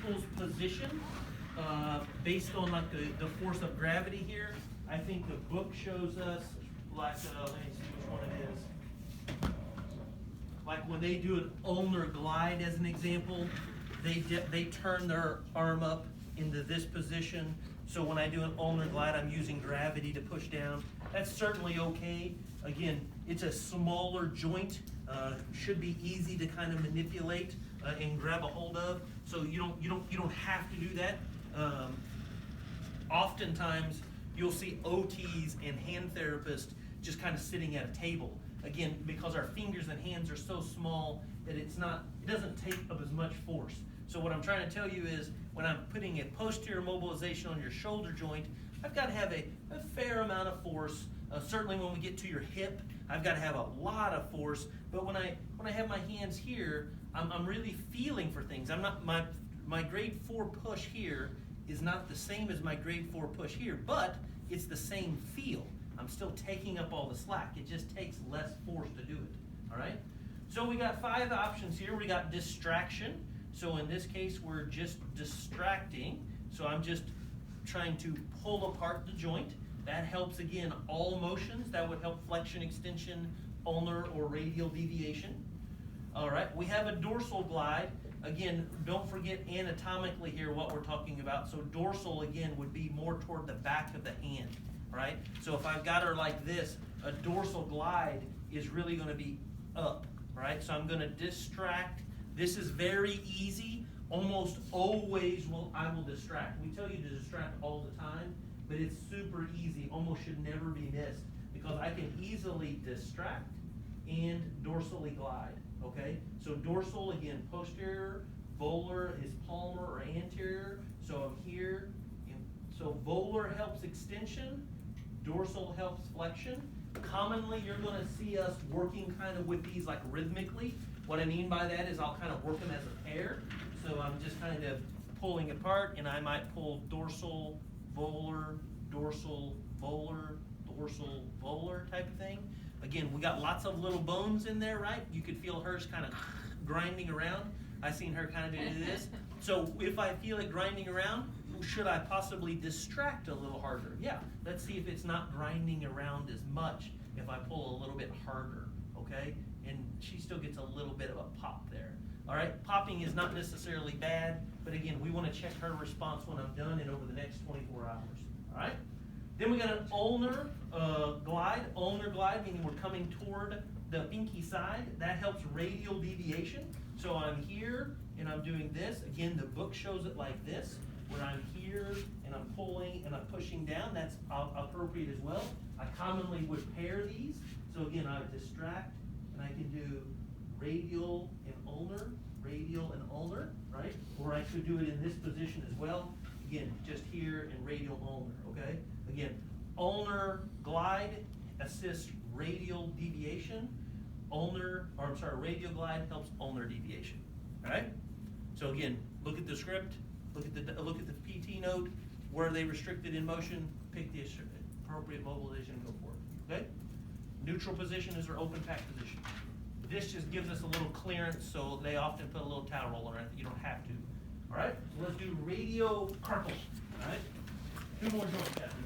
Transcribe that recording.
people's position based on like the force of gravity here. I think the book shows us, like, let me see which one it is. Like when they do an ulnar glide as an example, they turn their arm up into this position. So when I do an ulnar glide, I'm using gravity to push down. That's certainly okay. Again, it's a smaller joint, should be easy to kind of manipulate and grab a hold of. So you don't have to do that. Oftentimes, you'll see OTs and hand therapists just kind of sitting at a table. Again, because our fingers and hands are so small that it doesn't take up as much force. So what I'm trying to tell you is, when I'm putting a posterior mobilization on your shoulder joint, I've got to have a fair amount of force. Certainly when we get to your hip, I've got to have a lot of force. But when I have my hands here, I'm really feeling for things. I'm not my grade 4 push here is not the same as my grade 4 push here, but it's the same feel. I'm still taking up all the slack. It just takes less force to do it, all right? So we got 5 options here. We got distraction. So in this case, we're just distracting. So I'm just trying to pull apart the joint. That helps, again, all motions. That would help flexion, extension, ulnar, or radial deviation. All right, we have a dorsal glide. Again, don't forget anatomically here what we're talking about. So dorsal, again, would be more toward the back of the hand, right? So if I've got her like this, a dorsal glide is really going to be up, right? So I'm going to distract. This is very easy. Almost always I will distract. We tell you to distract all the time, but it's super easy. Almost should never be missed, because I can easily distract and dorsally glide, okay? So dorsal, again, posterior, volar is palmar or anterior. So I'm here. So volar helps extension, dorsal helps flexion. Commonly, you're going to see us working kind of with these like rhythmically. What I mean by that is I'll kind of work them as a pair. So I'm just kind of pulling apart, and I might pull dorsal, volar, dorsal, volar, dorsal, volar type of thing. Again, we got lots of little bones in there, right? You could feel hers kind of grinding around. I've seen her kind of do this. So if I feel it grinding around, should I possibly distract a little harder? Yeah, let's see if it's not grinding around as much if I pull a little bit harder, okay? And she still gets a little bit of a pop there. All right, popping is not necessarily bad, but again, we want to check her response when I'm done and over the next 24 hours, all right? Then we got an ulnar glide. Ulnar glide, meaning we're coming toward the pinky side. That helps radial deviation. So I'm here and I'm doing this. Again, the book shows it like this, where I'm here and I'm pulling and I'm pushing down. That's appropriate as well. I commonly would pair these. So again, I would distract and I can do radial and ulnar, right? Or I could do it in this position as well. Again, just here and radial ulnar, okay? Again, ulnar glide assists radial deviation. Radial glide helps ulnar deviation, all right? So again, look at the script, look at the PT note. Where are they restricted in motion? Pick the appropriate mobilization and go for it, okay? Neutral position is their open pack position. This just gives us a little clearance, so they often put a little towel roll around it. You don't have to. All right, so let's do radiocarpal. All right, 2 more joints after